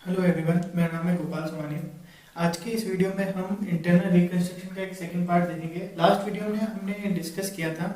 Hello everyone, मेरा नाम है गोपाल सोमानी। आज के इस वीडियो में हम इंटरनल रिकंस्ट्रक्शन का एक सेकंड पार्ट देखेंगे। लास्ट वीडियो में हमने डिस्कस किया था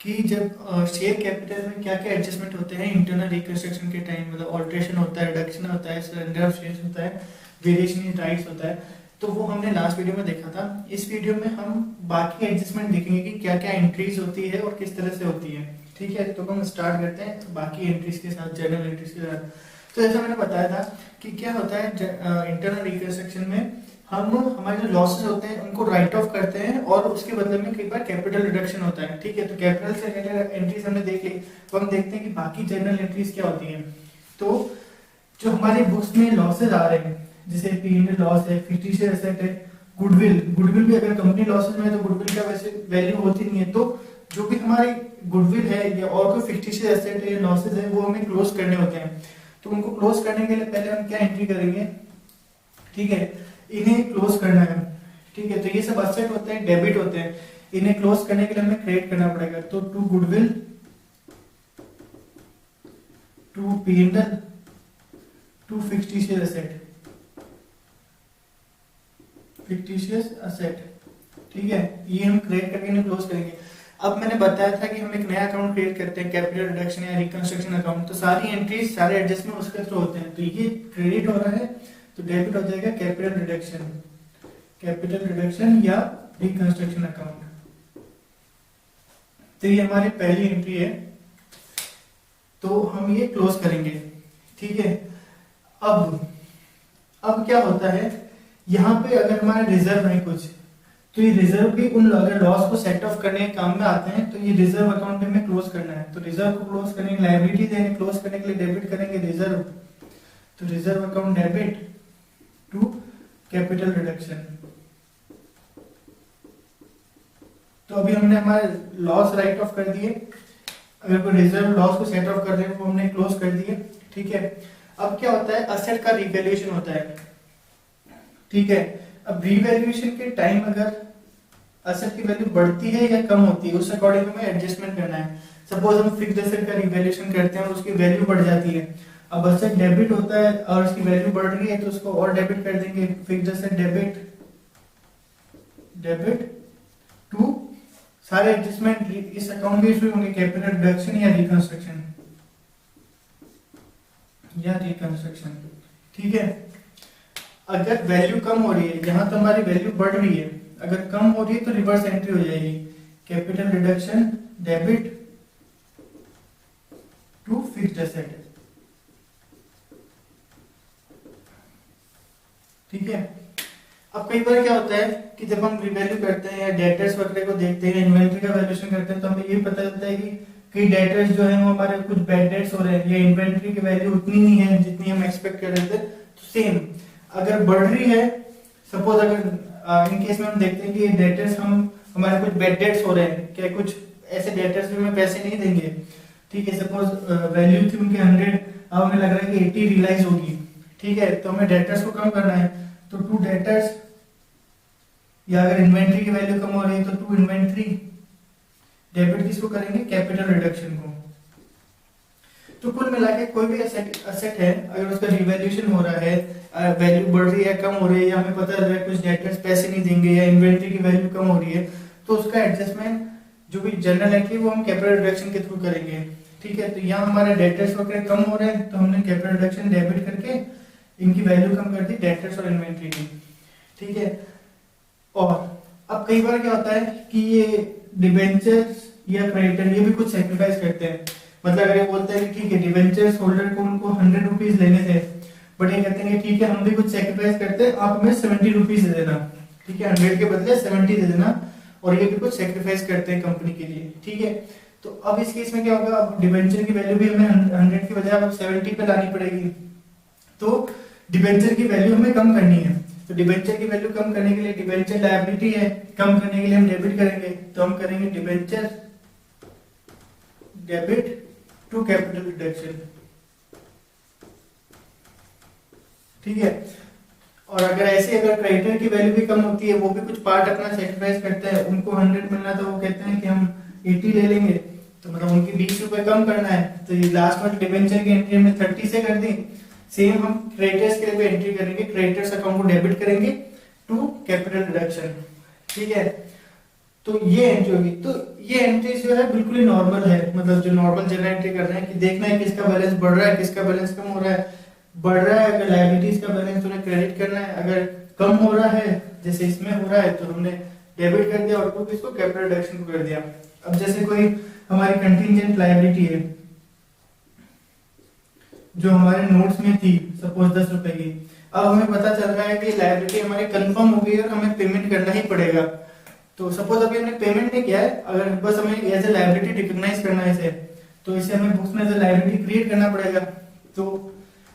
कि जब शेयर कैपिटल में क्या क्या एडजस्टमेंट होते हैं इंटरनल रिकंस्ट्रक्शन के टाइम, मतलब ऑल्ट्रेशन होता है, रिडक्शन होता है, सरेंडर ऑफ शेयर्स होता है, वेरिएशन इन राइट्स होता है। तो वो हमने लास्ट वीडियो में देखा था। इस वीडियो में हम बाकी एडजस्टमेंट देखेंगे कि क्या क्या एंट्रीज होती है और किस तरह से होती है। ठीक है, तो हम स्टार्ट करते हैं बाकी एंट्रीज के साथ, जर्नल एंट्रीज के साथ। तो जैसा मैंने बताया था कि क्या होता है इंटरनल रिकंस्ट्रक्शन में, हम हमारे जो लॉसेस होते हैं उनको राइट ऑफ करते हैं और उसके बदले में कई बार कैपिटल रिडक्शन होता है। ठीक है, तो कैपिटल से रिलेटेड एंट्रीज हमने देख ली। तो हम देखते हैं कि बाकी जर्नल एंट्रीज क्या होती हैं। तो जो हमारे बुक्स में लॉसेज आ रहे हैं, जैसे P&L लॉस है, फिक्टिशियस एसेट है, गुडविल गुडविल भी अगर कंपनी लॉसेज में है तो गुडविल का वैसे वैल्यू होती नहीं है। तो जो भी हमारी गुडविल है या और कोई फिक्टिशियस एसेट है, लॉसेज है, वो हमें क्लोज करने होते हैं। तो उनको क्लोज करने के लिए पहले हम क्या एंट्री करेंगे? ठीक है, इन्हें क्लोज करना है। ठीक है, तो ये सब असेट होते हैं, डेबिट होते हैं। इन्हें क्लोज करने के लिए हमें क्रिएट करना पड़ेगा। तो to goodwill, to P&L, to fictitious asset, fictitious asset. ठीक है, ये हम क्रिएट करके इन्हें क्लोज करेंगे। अब मैंने बताया था कि हम एक नया अकाउंट क्रिएट करते हैं, कैपिटल रिडक्शन या रिकंस्ट्रक्शन अकाउंट। तो सारी एंट्रीज, सारे एडजस्टमेंट उसके थ्रू होते हैं। तो ये क्रेडिट हो रहा है तो डेबिट हो जाएगा कैपिटल रिडक्शन, कैपिटल रिडक्शन या रिकंस्ट्रक्शन अकाउंट। तो ये हमारी पहली एंट्री है, तो हम ये क्लोज करेंगे। ठीक है, अब क्या होता है, यहाँ पे अगर हमारे रिजर्व है कुछ, तो ये रिजर्व भी उन अगर लॉस को सेट ऑफ करने के काम में आते हैं, तो ये रिजर्व अकाउंट में हमें क्लोज करना है। तो रिजर्व को क्लोज करेंगे, लायबिलिटी देंगे, क्लोज करने के लिए डेबिट करेंगे रिजर्व। तो reserve account debit to capital reduction. तो अभी हमने हमारे लॉस राइट ऑफ कर दिए। अगर कोई रिजर्व लॉस को सेट ऑफ कर रहे हैं वो हमने क्लोज कर दिए। ठीक है, अब क्या होता है, असेट का रिवैल्यूएशन होता है। ठीक है, अब रिवैल्यूएशन के टाइम अगर असेट की वैल्यू बढ़ती है या कम होती है, उस अकॉर्डिंग हमें एडजस्टमेंट करना है। सपोज हम फिक्स्ड असेट का रिवैल्यूएशन करते हैं और उसकी वैल्यू बढ़ जाती है। अब असेट डेबिट होता है और उसकी वैल्यू बढ़ रही है तो उसको और डेबिट कर देंगे। Fixed asset debit, debit to, सारे एडजस्टमेंट इस अकाउंट के थ्रू होंगे, कैपिटल रिडक्शन या रिकंस्ट्रक्शन, या रिकंस्ट्रक्शन। ठीक है, अगर वैल्यू कम हो रही है, यहां तो हमारी वैल्यू बढ़ रही है, अगर कम हो रही है तो रिवर्स एंट्री हो जाएगी, capital reduction debit to fixed asset. ठीक है, अब कई बार क्या होता है कि जब हम रिवैल्यू करते हैं या डेटर्स वगैरह को देखते हैं, इन्वेंट्री का वैल्यूएशन करते हैं, तो हमें ये पता चलता है कि कई डेटर्स जो है वो हमारे कुछ बैड डेट्स हो रहे हैं, या इन्वेंट्री की वैल्यू उतनी नहीं है जितनी हम एक्सपेक्ट कर रहे थे। तो सेम अगर बढ़ रही है, सपोज अगर इन केस में हम देखते हैं कि डेटर्स हमारे कुछ बैड डेट्स हो रहे हैं, क्या कुछ ऐसे डेटर्स भी हमें पैसे नहीं देंगे। ठीक है, सपोज वैल्यू थी उनकी 100, अब हमें लग रहा है कि 80 रियलाइज होगी। ठीक है, तो हमें डेटर्स को कम करना है, तो टू डेटर्स, या अगर इन्वेंट्री की वैल्यू कम हो रही है तो टू इन्वेंट्री डेबिट किसको करेंगे, कैपिटल रिडक्शन को। तो कुल मिला के कोई भी असेट है, अगर उसका रिवैल्यूएशन हो रहा है, वैल्यू बढ़ रही है, कम हो रही है, या हमें पता चल रहा है कुछ डेटर्स पैसे नहीं देंगे, या इन्वेंट्री की वैल्यू कम हो रही है, तो उसका एडजस्टमेंट जो भी जनरल एंट्री वो हम कैपिटल रिडक्शन के थ्रू करेंगे। ठीक है, तो यहाँ हमारे डेटर्स वगैरह कम हो रहे हैं तो हमने कैपिटल रिडक्शन डेबिट करके इनकी वैल्यू कम कर दी, डेटर्स और इन्वेंट्री की। ठीक है, और अब कई बार क्या होता है कि ये डिबेंचर्स या क्रेडिटर ये भी कुछ सेक्रीफाइस करते हैं। मतलब अगर ये बोलते हैं कि ठीक है, डिबेंचर्स होल्डर को उनको 100 रुपीज लेने थे, बट ये कहते हैं कि ठीक है हम भी कुछ सेक्रीफाइस करते हैं, आप हमें 70 रुपीज दे देना। ठीक है, 100 के बदले 70 दे देना, और ये भी कुछ सेक्रीफाइस करते हैं कंपनी के लिए। ठीक है, तो अब इस केस में क्या होगा, अब डिबेंचर की वैल्यू भी हमें 100 की बजाय अब 70 पे लानी पड़ेगी। तो डिबेंचर की वैल्यू हमें कम करनी है, तो डिबेंचर की वैल्यू कम करने के लिए, डिबेंचर लायबिलिटी है, कम करने के लिए हम डेबिट करेंगे। तो हम करेंगे debenture debit to capital reduction. ठीक है, और अगर ऐसे अगर क्रेडिटर की वैल्यू भी कम होती है, वो भी कुछ पार्ट अपना सेक्रीफाइस करते हैं, उनको 100 मिलना तो वो कहते हैं कि हम 80 ले लेंगे, तो मतलब उनकी 20 रुपए कम करना है। तो ये लास्ट में डिबेंचर की एंट्री हमने 30 से कर दी, सेम हम क्रेडिटर्स के लिए भी एंट्री करेंगे, क्रेडिटर्स अकाउंट को डेबिट करेंगे टू कैपिटल रिडक्शन। ठीक है, तो ये एंट्री होगी। तो ये एंट्री जो है बिल्कुल ही नॉर्मल है, मतलब जो नॉर्मल जनरल एंट्री कर रहे हैं कि देखना है किसका बैलेंस बढ़ रहा है, किसका बैलेंस कम हो रहा है। बढ़ रहा है अगर लायबिलिटीज का बैलेंस उन्हें क्रेडिट करना है, अगर कम हो रहा है जैसे इसमें हो रहा है तो हमने डेबिट कर दिया और टू इसको कैपिटल रिडक्शन को कर दिया। अब जैसे कोई हमारी कंटिंजेंट लायबिलिटी है जो हमारे नोट्स में थी, सपोज 10 रुपए की, अब हमें पता चल रहा है कि लायबिलिटी हमारी कंफर्म हो गई और हमें पेमेंट करना ही पड़ेगा। तो सपोज अभी हमने पेमेंट नहीं किया है, अगर बस हमें एज ए लायबिलिटी रिकॉग्नाइज करना है इसे, तो इसे हमें बुक्स में एज ए लायबिलिटी क्रिएट करना पड़ेगा। तो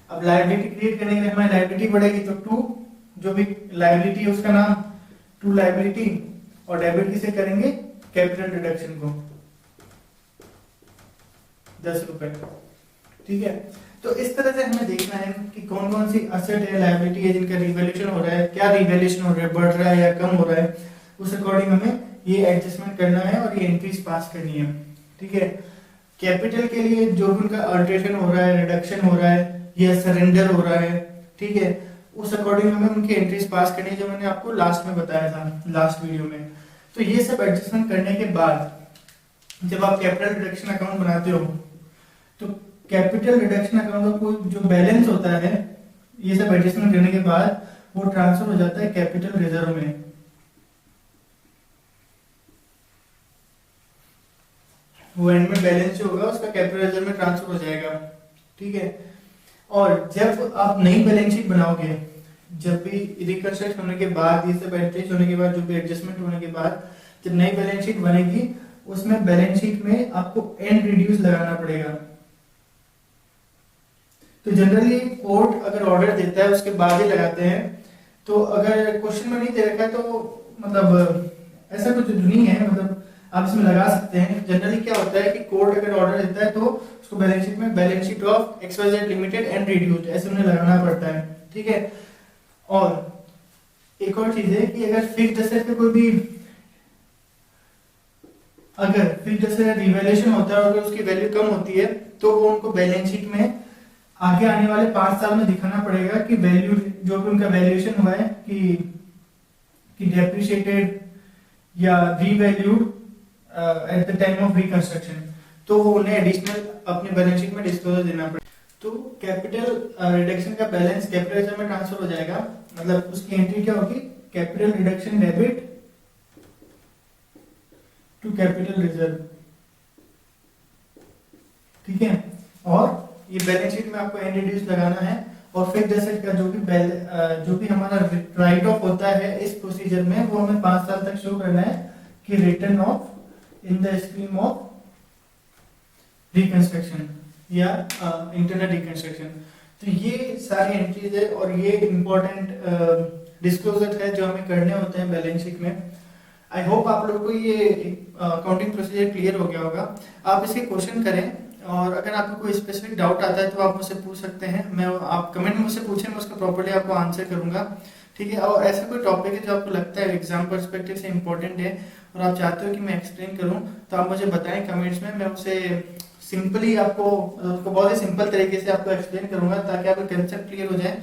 अब लायबिलिटी क्रिएट करने के लिए हमारी लायबिलिटी बढ़ेगी, तो टू जो भी लायबिलिटी है उसका नाम टू लायबिलिटी, और डेबिट किसे करेंगे, कैपिटल रिडक्शन को 10 रुपए। ठीक है, तो इस तरह से हमें देखना है कि कौन कौन सी असेट है, लायबिलिटी है जिनका रिवैल्यूएशन हो रहा है, क्या रिवैल्यूएशन हो रहा है, बढ़ रहा है या कम हो रहा है, उस अकॉर्डिंग हमें ये एडजस्टमेंट करना है और ये एंट्रीज पास करनी है। ठीक है, कैपिटल के लिए जो भी उनका अल्टरेशन हो रहा है, रिडक्शन हो रहा है या सरेंडर हो रहा है, ठीक है, उस अकॉर्डिंग हमें उनकी एंट्रीज पास करनी है जो मैंने आपको लास्ट में बताया था, लास्ट वीडियो में। तो ये सब एडजस्टमेंट करने के बाद जब आप कैपिटल रिडक्शन अकाउंट बनाते हो तो कैपिटल रिडक्शन अकाउंट का कोई जो बैलेंस होता है, ये सब एडजस्टमेंट करने के बाद वो ट्रांसफर हो जाता है कैपिटल रिजर्व में। वो एंड में बैलेंस जो होगा उसका कैपिटल रिजर्व में ट्रांसफर हो जाएगा। ठीक है, और जब आप नई बैलेंस शीट बनाओगे, जब भी रिकंस्ट्रक्ट होने के बाद, ये सब एंट्रीज होने के बाद, जो भी एडजस्टमेंट होने के बाद जब नई बैलेंस शीट बनेगी उसमें बैलेंस शीट में आपको एंड रिड्यूस लगाना पड़ेगा। तो जनरली कोर्ट अगर ऑर्डर देता है उसके बाद ही लगाते हैं, तो अगर क्वेश्चन में नहीं दे रखा है तो मतलब ऐसा कुछ नहीं है, मतलब आप इसमें लगा सकते हैं। जनरली क्या होता है कि कोर्ट अगर ऑर्डर देता है तो उसको बैलेंस शीट में balance sheet of XYZ limited and reduced ऐसे उन्हें लगाना पड़ता है। ठीक है, और एक और चीज है कि अगर फिक्स्ड एसेट का कोई भी, अगर फिक्स्ड एसेट रिवैल्यूएशन होता है और अगर उसकी वैल्यू कम होती है तो वो उनको बैलेंस शीट में आगे आने वाले 5 साल में दिखाना पड़ेगा कि वैल्यू जो भी उनका वैल्यूएशन हुआ है कि डेप्रिशिएटेड या revalued at the time of reconstruction, तो वो उन्हें एडिशनल अपने बैलेंस शीट में डिस्क्लोजर देना पड़ेगा। तो कैपिटल रिडक्शन का बैलेंस कैपिटल रिजर्व में ट्रांसफर हो जाएगा, मतलब उसकी एंट्री क्या होगी, capital reduction debit to capital reserve. ठीक है, और ये बैलेंस शीट में आपको एंड रिड्यूस लगाना है, और फिक्स्ड एसेट का जो भी हमारा राइट ऑफ होता है इस प्रोसीजर में वो हमें 5 साल तक शो करना है कि return of in the stream of reconstruction या इंटरनल रिकंस्ट्रक्शन। तो ये सारी एंट्रीज है और ये इंपॉर्टेंट डिस्क्लोजर है जो हमें करने होते हैं बैलेंस शीट में। आई होप आप लोगों को ये अकाउंटिंग प्रोसीजर क्लियर हो गया होगा। आप इसके क्वेश्चन करें, और अगर आपको कोई स्पेसिफिक डाउट आता है तो आप मुझसे पूछ सकते हैं, मैं आप कमेंट में मुझसे पूछें, मैं उसका प्रॉपर्ली आपको आंसर करूंगा। ठीक है, और ऐसा कोई टॉपिक है जो आपको लगता है एग्जाम पर्सपेक्टिव से इंपॉर्टेंट है और आप चाहते हो कि मैं एक्सप्लेन करूं, तो आप मुझे बताएं कमेंट्स में, मैं उसे सिंपली आपको बहुत ही सिंपल तरीके से आपको एक्सप्लेन करूंगा ताकि आपका कंसेप्ट क्लियर हो जाए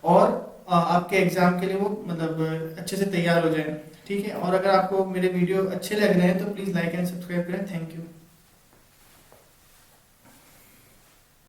और आपके एग्जाम के लिए वो मतलब अच्छे से तैयार हो जाए। ठीक है, और अगर आपको मेरे वीडियो अच्छे लग रहे हैं तो प्लीज लाइक एंड सब्सक्राइब करें। Thank you.